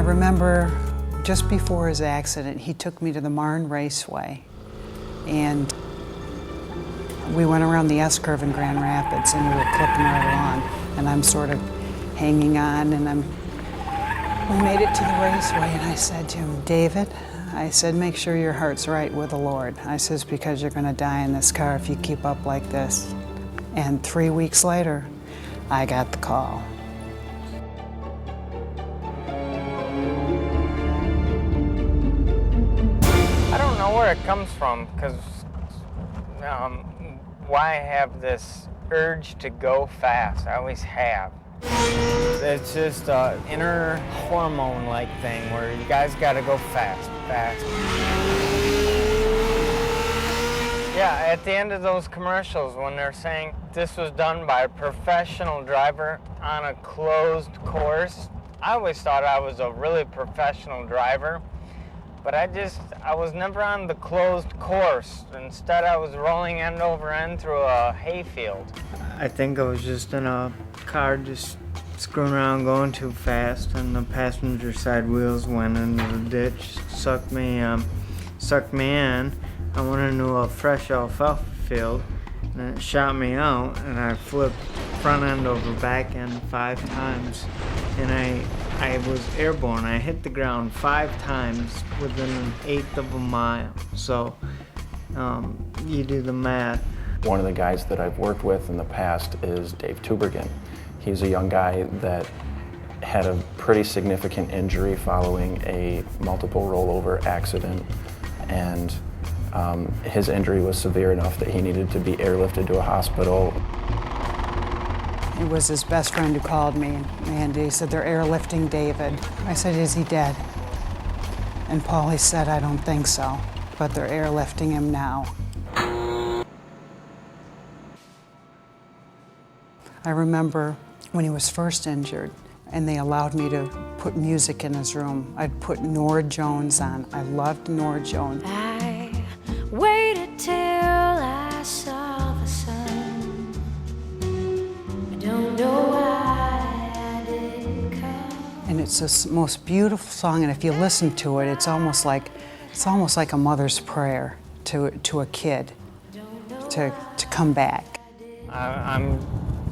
remember just before his accident, he took me to the Marne Raceway, and we went around the S-curve in Grand Rapids, and we were clipping right along, and I'm sort of hanging on, and we made it to the raceway, and I said to him, David, I said, make sure your heart's right with the Lord. I says, because you're gonna die in this car if you keep up like this. And 3 weeks later, I got the call. I don't know where it comes from, because why I have this urge to go fast. I always have. It's just an inner hormone-like thing where you guys gotta go fast, fast. Yeah, at the end of those commercials when they're saying this was done by a professional driver on a closed course, I always thought I was a really professional driver, but I was never on the closed course. Instead, I was rolling end over end through a hayfield. I think I was just in a car just screwing around going too fast, and the passenger side wheels went into the ditch, sucked me in. I went into a fresh alfalfa field, and it shot me out, and I flipped front end over back end 5 times, and I was airborne. I hit the ground 5 times within an 1/8 of a mile. So you do the math. One of the guys that I've worked with in the past is Dave Tubergen. He's a young guy that had a pretty significant injury following a multiple rollover accident, and his injury was severe enough that he needed to be airlifted to a hospital. It was his best friend who called me, and he said, they're airlifting David. I said, is he dead? And Paulie said, I don't think so, but they're airlifting him now. I remember when he was first injured, and they allowed me to put music in his room. I'd put Norah Jones on. I loved Norah Jones. I waited till I saw the sun. I don't know why I didn't come. And it's the most beautiful song, and if you listen to it, it's almost like a mother's prayer to a kid to come back. I'm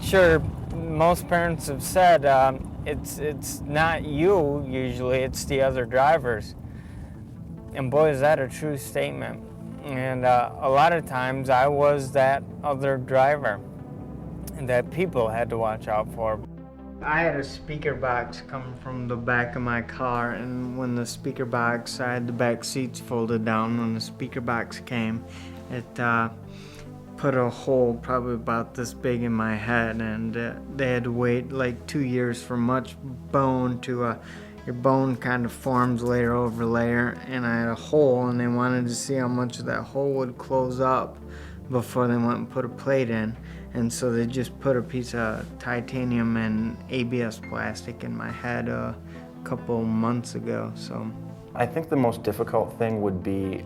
sure most parents have said it's not you usually, it's the other drivers. And boy, is that a true statement. And a lot of times I was that other driver that people had to watch out for. I had a speaker box coming from the back of my car, and when the speaker box, I had the back seats folded down. When the speaker box came, it put a hole probably about this big in my head, and they had to wait like 2 years for much bone to your bone kind of forms layer over layer, and I had a hole, and they wanted to see how much of that hole would close up before they went and put a plate in. And so they just put a piece of titanium and ABS plastic in my head a couple months ago. So I think the most difficult thing would be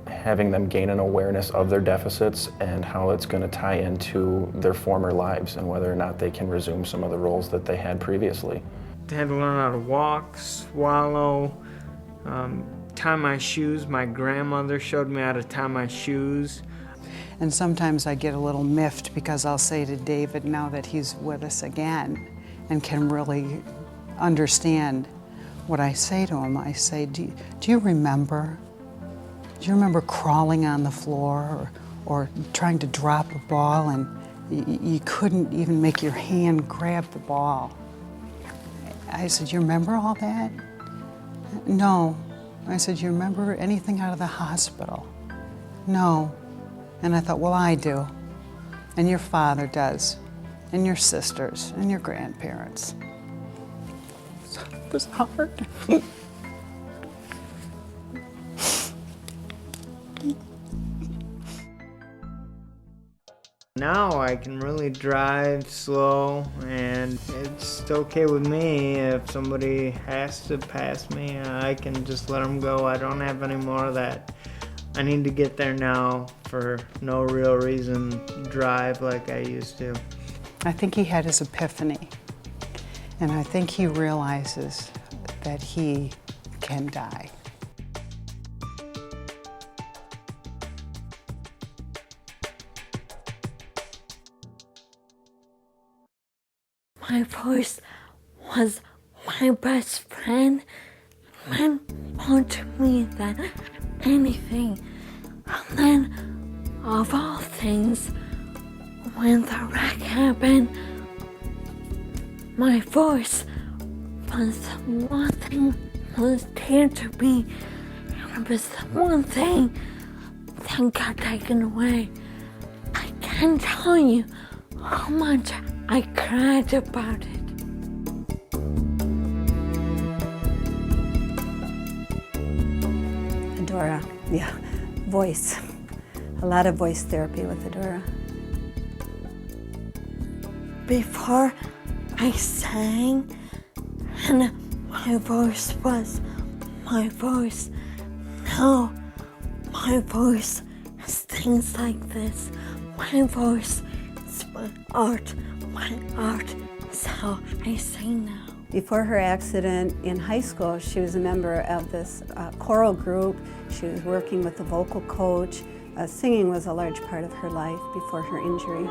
having them gain an awareness of their deficits and how it's going to tie into their former lives and whether or not they can resume some of the roles that they had previously. I had to learn how to walk, swallow, tie my shoes. My grandmother showed me how to tie my shoes. And sometimes I get a little miffed because I'll say to David, now that he's with us again and can really understand what I say to him, I say, do you remember? Do you remember crawling on the floor or trying to drop a ball and you couldn't even make your hand grab the ball? I said, you remember all that? No. I said, you remember anything out of the hospital? No. And I thought, well, I do. And your father does. And your sisters and your grandparents. It was hard. Now I can really drive slow, and it's okay with me. If somebody has to pass me, I can just let them go. I don't have any more of that. I need to get there now for no real reason, drive like I used to. I think he had his epiphany, and I think he realizes that he can die. My voice was my best friend. Meant more to me than anything. And then, of all things, when the wreck happened, my voice was the one thing that was dear to me. And it was the one thing that got taken away. I can't tell you how much I cried about it. Adora, yeah, voice. A lot of voice therapy with Adora. Before I sang, and my voice was my voice. Now, my voice is things like this. My voice is my art. My art is how I sing now. Before her accident in high school, she was a member of this choral group. She was working with a vocal coach. Singing was a large part of her life before her injury.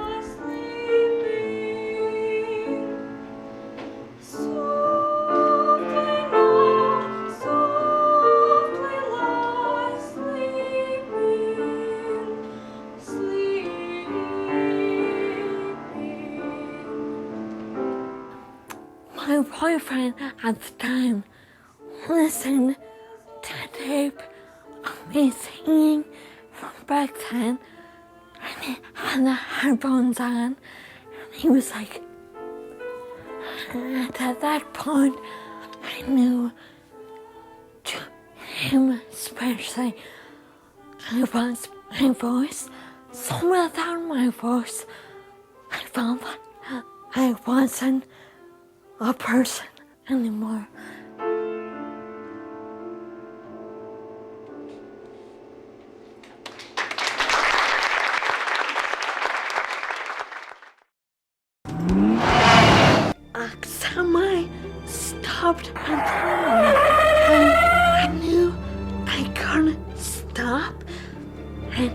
My boyfriend at the time listened to a tape of me singing from back then, and he had the headphones on, and he was like, and at that point, I knew to him especially, I was my voice. So without my voice, I felt like I wasn't a person anymore. Semi stopped entirely, and I knew I couldn't stop. And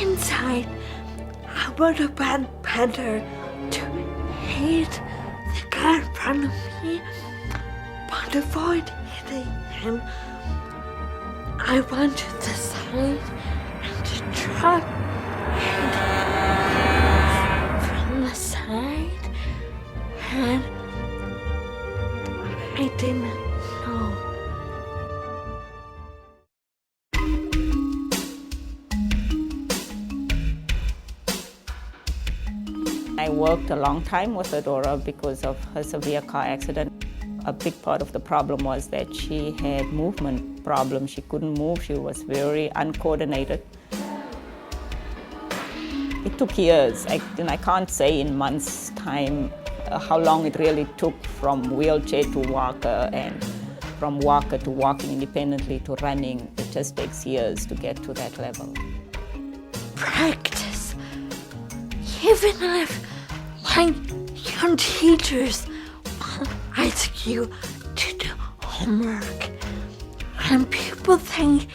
inside, I would have been better to hate the guy in front of me, but avoid hitting him. I went to the side and to try and from the side, and I didn't know. I worked a long time with Adora because of her severe car accident. A big part of the problem was that she had movement problems. She couldn't move. She was very uncoordinated. It took years. I can't say in months' time how long it really took from wheelchair to walker and from walker to walking independently to running. It just takes years to get to that level. Practice. Even if, like, your teachers ask you to do homework, and people think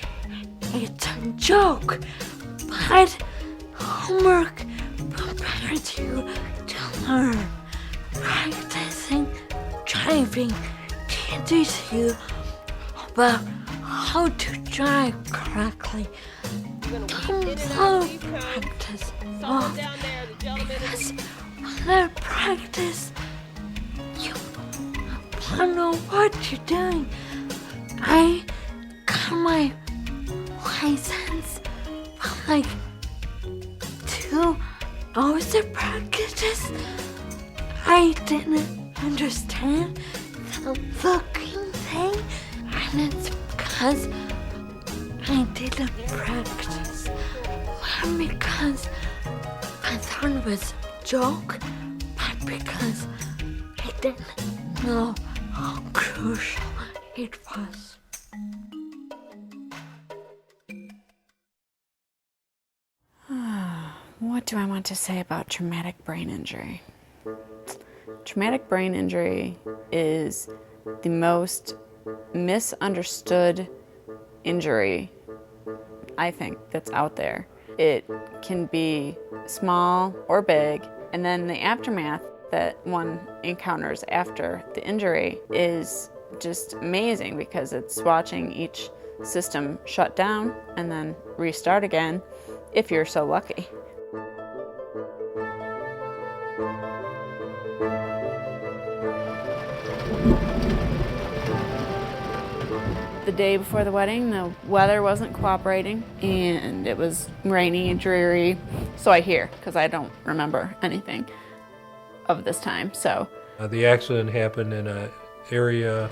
it's a joke, but homework prepares you to learn. Practicing driving teaches you about how to drive correctly. Don't practice off, because without practice, you don't know what you're doing. I got my license for like 2 hours of practice. I didn't understand the looking thing, and it's because I didn't practice. Not because I thought it was a joke, but because I didn't know how crucial it was. What do I want to say about traumatic brain injury? Traumatic brain injury is the most misunderstood injury, I think, that's out there. It can be small or big, and then the aftermath that one encounters after the injury is just amazing, because it's watching each system shut down and then restart again, if you're so lucky. The day before the wedding, the weather wasn't cooperating, and it was rainy and dreary. So I hear, because I don't remember anything of this time. So the accident happened in an area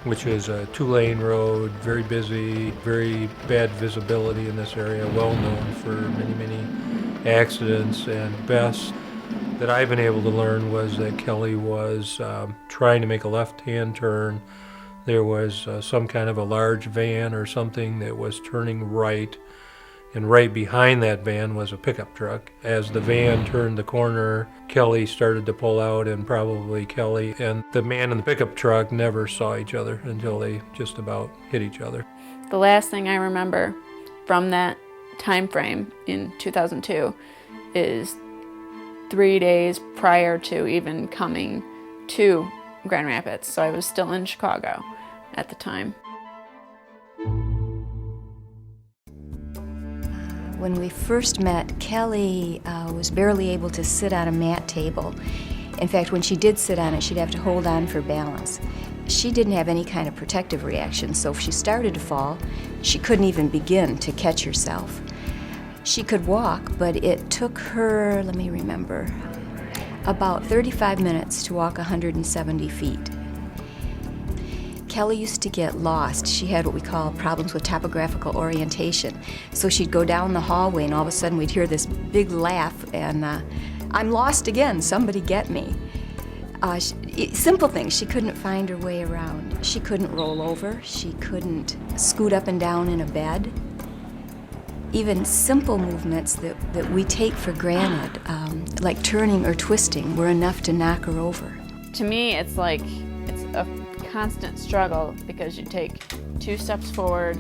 which is a 2-lane road, very busy, very bad visibility in this area, well known for many accidents. And best that I've been able to learn was that Kelly was trying to make a left-hand turn. There was some kind of a large van or something that was turning right, and right behind that van was a pickup truck. As the van turned the corner, Kelly started to pull out, and probably Kelly and the man in the pickup truck never saw each other until they just about hit each other. the last thing I remember from that time frame in 2002 is 3 days prior to even coming to Grand Rapids. So I was still in Chicago at the time. When we first met, Kelly was barely able to sit on a mat table. In fact, when she did sit on it, she'd have to hold on for balance. She didn't have any kind of protective reaction, so if she started to fall, she couldn't even begin to catch herself. She could walk, but it took her, let me remember, about 35 minutes to walk 170 feet. Kelly used to get lost. She had what we call problems with topographical orientation. So she'd go down the hallway and all of a sudden we'd hear this big laugh and I'm lost again, somebody get me. Simple things, she couldn't find her way around. She couldn't roll over, she couldn't scoot up and down in a bed. Even simple movements that we take for granted, like turning or twisting, were enough to knock her over. To me, it's like it's a constant struggle because you take 2 steps forward,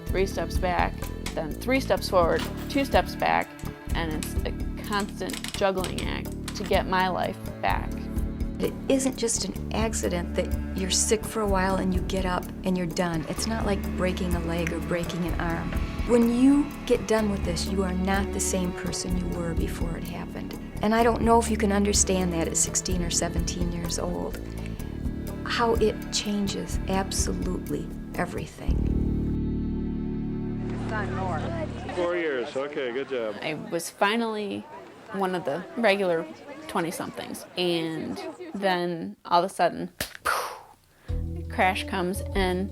3 steps back, then 3 steps forward, 2 steps back, and it's a constant juggling act to get my life back. It isn't just an accident that you're sick for a while and you get up and you're done. It's not like breaking a leg or breaking an arm. When you get done with this, you are not the same person you were before it happened. And I don't know if you can understand that at 16 or 17 years old, how it changes absolutely everything. 4 years, okay, good job. I was finally one of the regular 20-somethings, and then all of a sudden, crash comes and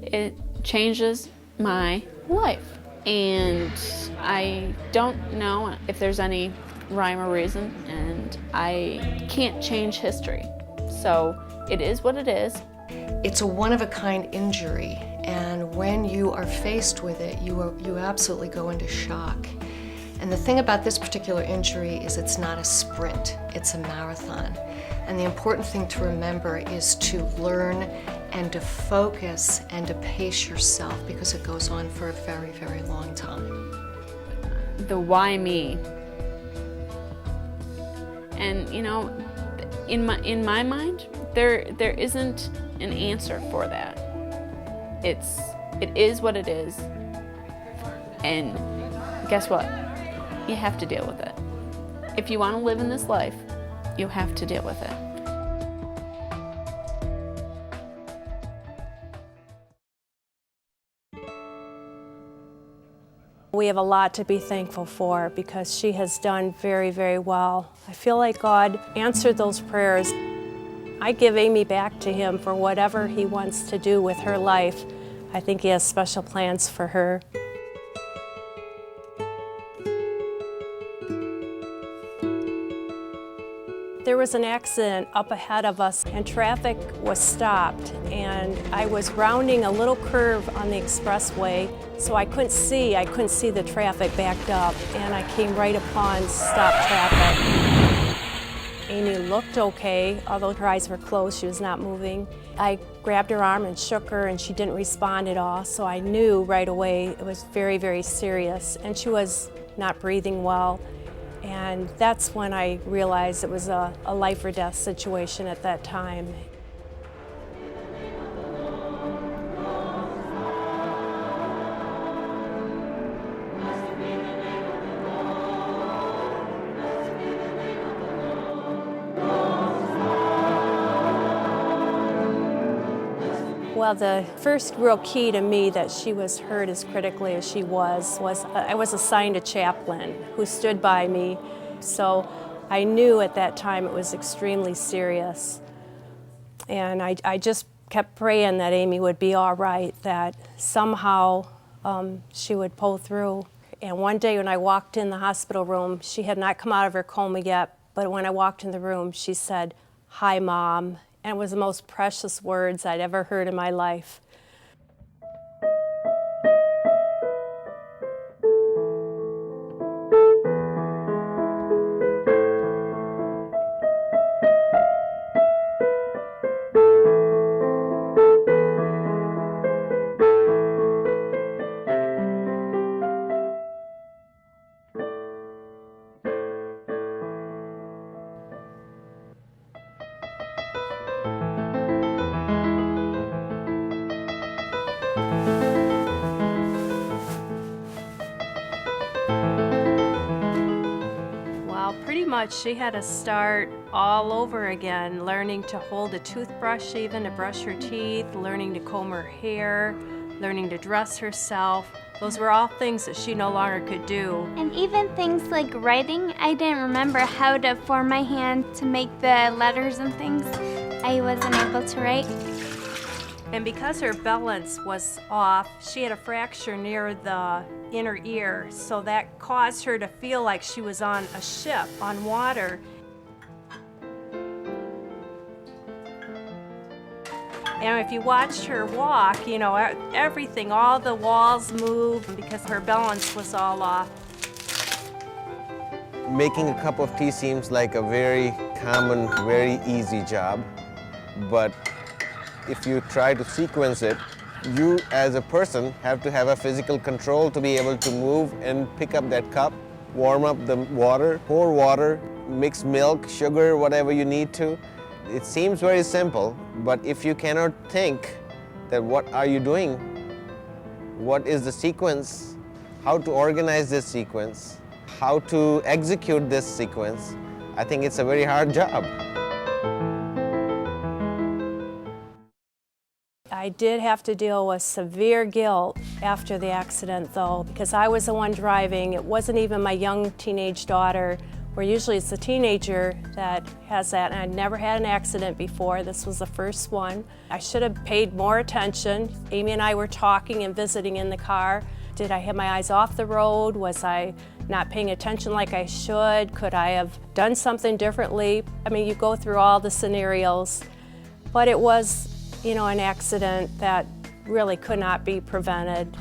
it changes my life. And I don't know if there's any rhyme or reason, and I can't change history. So it is what it is. It's a one-of-a-kind injury, and when you are faced with it, you absolutely go into shock. And the thing about this particular injury is it's not a sprint, it's a marathon. And the important thing to remember is to learn and to focus and to pace yourself, because it goes on for a very, very long time. The why me? And you know, in my mind, there isn't an answer for that. It is what it is, and guess what? You have to deal with it. If you want to live in this life, you have to deal with it. We have a lot to be thankful for because she has done very, very well. I feel like God answered those prayers. I give Amy back to Him for whatever He wants to do with her life. I think He has special plans for her. There was an accident up ahead of us and traffic was stopped, and I was rounding a little curve on the expressway, so I couldn't see the traffic backed up, and I came right upon stopped traffic. Amy looked okay, although her eyes were closed, she was not moving. I grabbed her arm and shook her, and she didn't respond at all, so I knew right away it was very, very serious, and she was not breathing well. And that's when I realized it was a life or death situation at that time. Well, the first real key to me that she was hurt as critically as she was I was assigned a chaplain who stood by me. So I knew at that time it was extremely serious. And I just kept praying that Amy would be all right, that somehow she would pull through. And one day when I walked in the hospital room, she had not come out of her coma yet, but when I walked in the room, she said, "Hi, Mom." And it was the most precious words I'd ever heard in my life. Pretty much she had to start all over again, learning to hold a toothbrush even to brush her teeth, learning to comb her hair, learning to dress herself. Those were all things that she no longer could do. And even things like writing, I didn't remember how to form my hand to make the letters and things. I wasn't able to write. And because her balance was off, she had a fracture near the inner ear, so that caused her to feel like she was on a ship, on water. And if you watched her walk, you know, everything, all the walls moved because her balance was all off. Making a cup of tea seems like a very common, very easy job, but if you try to sequence it, you as a person have to have a physical control to be able to move and pick up that cup, warm up the water, pour water, mix milk, sugar, whatever you need to. It seems very simple, but if you cannot think that what are you doing, what is the sequence, how to organize this sequence, how to execute this sequence, I think it's a very hard job. I did have to deal with severe guilt after the accident, though, because I was the one driving. It wasn't even my young teenage daughter, where usually it's the teenager that has that, and I'd never had an accident before. This was the first one. I should have paid more attention. Amy and I were talking and visiting in the car. Did I have my eyes off the road? Was I not paying attention like I should? Could I have done something differently? I mean, you go through all the scenarios, but it was, you know, an accident that really could not be prevented.